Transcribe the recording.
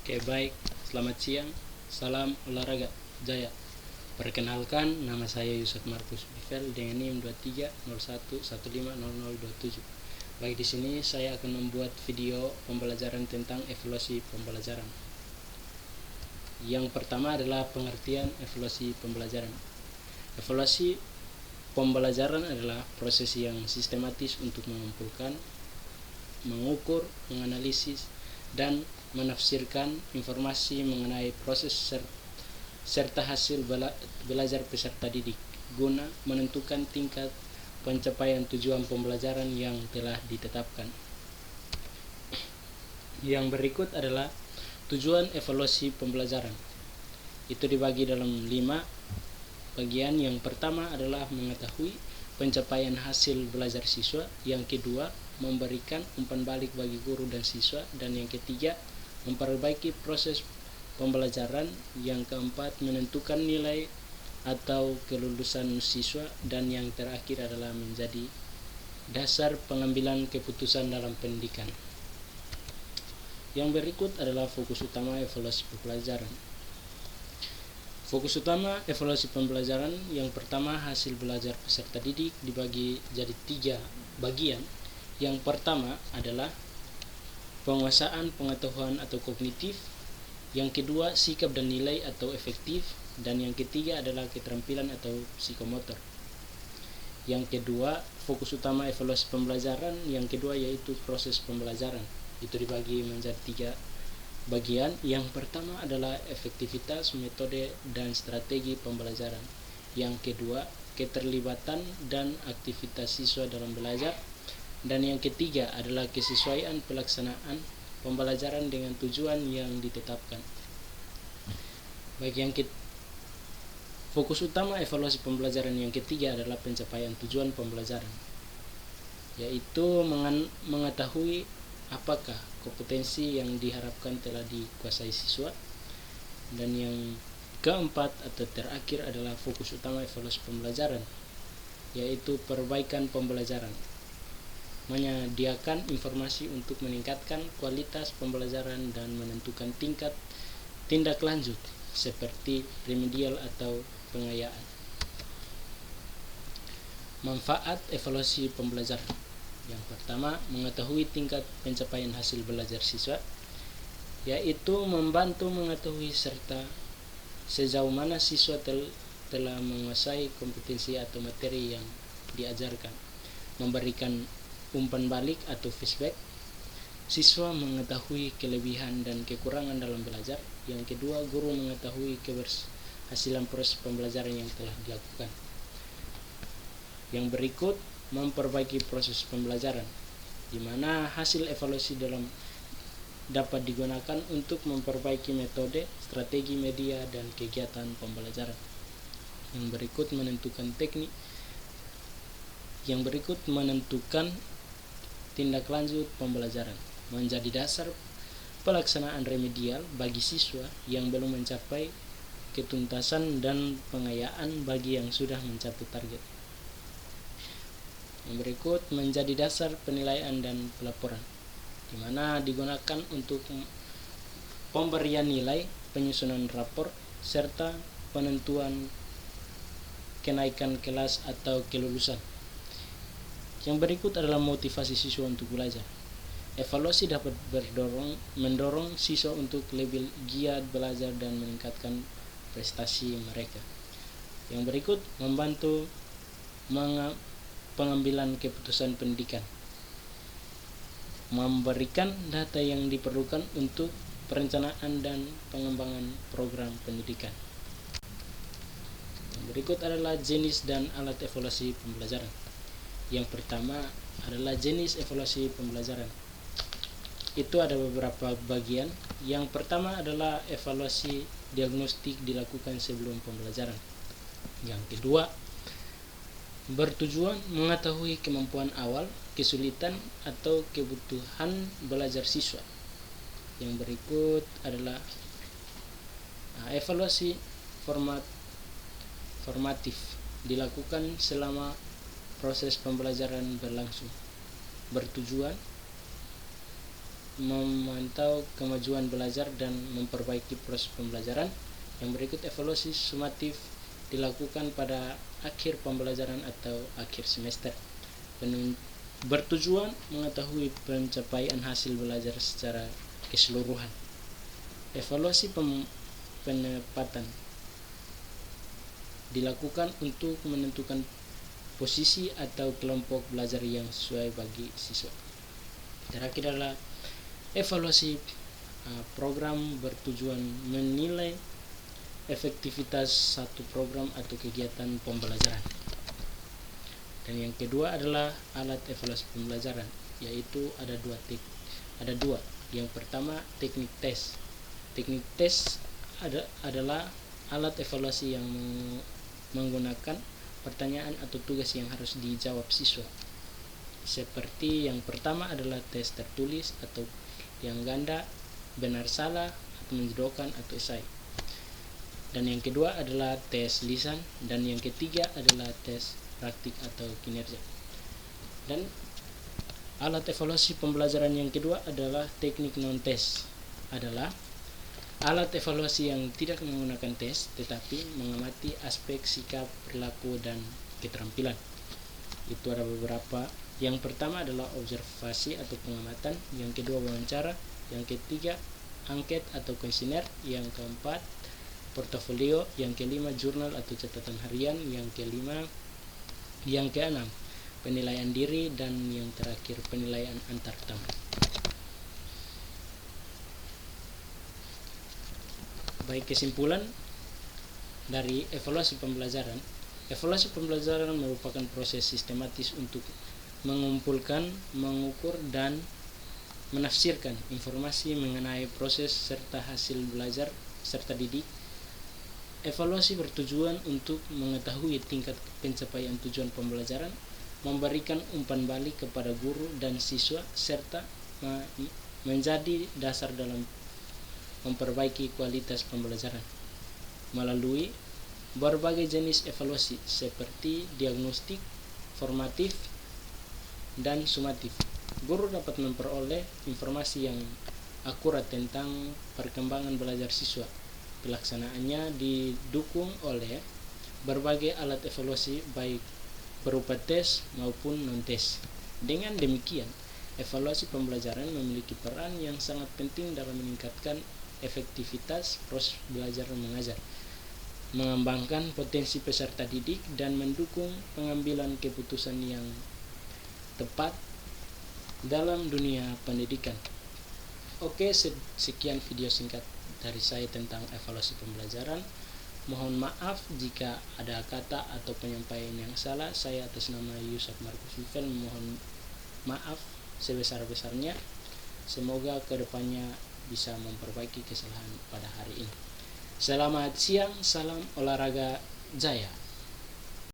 Oke, baik. Selamat siang. Salam olahraga jaya. Perkenalkan, nama saya Yusuf Markus Bivel dengan NIM 2301150027. Baik, di sini saya akan membuat video pembelajaran tentang evaluasi pembelajaran. Yang pertama adalah pengertian evaluasi pembelajaran. Evaluasi pembelajaran adalah proses yang sistematis untuk mengumpulkan, mengukur, menganalisis, dan menafsirkan informasi mengenai proses serta hasil belajar peserta didik guna menentukan tingkat pencapaian tujuan pembelajaran yang telah ditetapkan. Yang berikut adalah tujuan evaluasi pembelajaran. Itu dibagi dalam 5 bagian. Yang pertama adalah mengetahui pencapaian hasil belajar siswa, yang kedua memberikan umpan balik bagi guru dan siswa, dan yang ketiga memperbaiki proses pembelajaran, yang keempat menentukan nilai atau kelulusan siswa, dan yang terakhir adalah menjadi dasar pengambilan keputusan dalam pendidikan. Yang berikut adalah fokus utama evaluasi pembelajaran. Fokus utama evaluasi pembelajaran yang pertama, hasil belajar peserta didik dibagi jadi 3 bagian. Yang pertama adalah penguasaan pengetahuan atau kognitif, yang kedua sikap dan nilai atau efektif, dan yang ketiga adalah keterampilan atau psikomotor. Yang kedua, fokus utama evaluasi pembelajaran yang kedua yaitu proses pembelajaran. Itu dibagi menjadi 3 bagian. Yang pertama adalah efektivitas, metode, dan strategi pembelajaran. Yang kedua, keterlibatan dan aktivitas siswa dalam belajar. Dan yang ketiga adalah kesesuaian pelaksanaan pembelajaran dengan tujuan yang ditetapkan. Baik, fokus utama evaluasi pembelajaran yang ketiga adalah pencapaian tujuan pembelajaran, yaitu mengetahui apakah kompetensi yang diharapkan telah dikuasai siswa. Dan yang keempat atau terakhir adalah fokus utama evaluasi pembelajaran, yaitu perbaikan pembelajaran, menyediakan informasi untuk meningkatkan kualitas pembelajaran dan menentukan tingkat tindak lanjut seperti remedial atau pengayaan. Manfaat evaluasi pembelajaran. Yang pertama, mengetahui tingkat pencapaian hasil belajar siswa, yaitu membantu mengetahui serta sejauh mana siswa telah menguasai kompetensi atau materi yang diajarkan. Memberikan umpan balik atau feedback, siswa mengetahui kelebihan dan kekurangan dalam belajar. Yang kedua, guru mengetahui keberhasilan proses pembelajaran yang telah dilakukan. Yang berikut, memperbaiki proses pembelajaran, di mana hasil evaluasi dapat digunakan untuk memperbaiki metode, strategi, media, dan kegiatan pembelajaran. Yang berikut menentukan teknik. Yang berikut menentukan tindak lanjut pembelajaran, menjadi dasar pelaksanaan remedial bagi siswa yang belum mencapai ketuntasan dan pengayaan bagi yang sudah mencapai target. Yang berikut menjadi dasar penilaian dan pelaporan, di mana digunakan untuk pemberian nilai, penyusunan rapor, serta penentuan kenaikan kelas atau kelulusan. Yang berikut adalah motivasi siswa untuk belajar. Evaluasi dapat mendorong siswa untuk lebih giat belajar dan meningkatkan prestasi mereka. Yang berikut membantu pengambilan keputusan pendidikan, memberikan data yang diperlukan untuk perencanaan dan pengembangan program pendidikan. Yang berikut adalah jenis dan alat evaluasi pembelajaran. Yang pertama adalah jenis evaluasi pembelajaran. Itu ada beberapa bagian. Yang pertama adalah evaluasi diagnostik dilakukan sebelum pembelajaran. Yang kedua, bertujuan mengetahui kemampuan awal, kesulitan, atau kebutuhan belajar siswa. Yang berikut adalah evaluasi formatif dilakukan selama proses pembelajaran berlangsung, bertujuan memantau kemajuan belajar dan memperbaiki proses pembelajaran. Yang berikut, evaluasi sumatif dilakukan pada akhir pembelajaran atau akhir semester, bertujuan mengetahui pencapaian hasil belajar secara keseluruhan. Evaluasi penempatan dilakukan untuk menentukan posisi atau kelompok belajar yang sesuai bagi siswa. Terakhir adalah evaluasi program, bertujuan menilai efektivitas satu program atau kegiatan pembelajaran. Dan yang kedua adalah alat evaluasi pembelajaran, yaitu ada dua. Yang pertama, teknik tes. Teknik tes adalah alat evaluasi yang menggunakan pertanyaan atau tugas yang harus dijawab siswa. Seperti yang pertama adalah tes tertulis atau yang ganda, benar salah, atau menjodohkan atau esai. Dan yang kedua adalah tes lisan, dan yang ketiga adalah tes praktik atau kinerja. Dan alat evaluasi pembelajaran yang kedua adalah teknik non-tes, adalah alat evaluasi yang tidak menggunakan tes tetapi mengamati aspek sikap, perilaku, dan keterampilan. Itu ada beberapa. Yang pertama adalah observasi atau pengamatan, yang kedua wawancara, yang ketiga angket atau kuesioner, yang keempat portofolio, yang kelima jurnal atau catatan harian, yang keenam penilaian diri, dan yang terakhir penilaian antar teman. Baik, kesimpulan dari evaluasi pembelajaran. Evaluasi pembelajaran merupakan proses sistematis untuk mengumpulkan, mengukur, dan menafsirkan informasi mengenai proses serta hasil belajar serta didik. Evaluasi bertujuan untuk mengetahui tingkat pencapaian tujuan pembelajaran, memberikan umpan balik kepada guru dan siswa, serta menjadi dasar dalam memperbaiki kualitas pembelajaran melalui berbagai jenis evaluasi seperti diagnostik, formatif, dan sumatif. Guru dapat memperoleh informasi yang akurat tentang perkembangan belajar siswa. Pelaksanaannya didukung oleh berbagai alat evaluasi baik berupa tes maupun non-tes. Dengan demikian, evaluasi pembelajaran memiliki peran yang sangat penting dalam meningkatkan efektivitas proses belajar mengajar, mengembangkan potensi peserta didik, dan mendukung pengambilan keputusan yang tepat dalam dunia pendidikan. Oke, sekian video singkat dari saya tentang evaluasi pembelajaran. Mohon maaf jika ada kata atau penyampaian yang salah. Saya atas nama Yusuf Markus Vivel mohon maaf sebesar-besarnya. Semoga kedepannya bisa memperbaiki kesalahan pada hari ini. Selamat siang, salam olahraga jaya.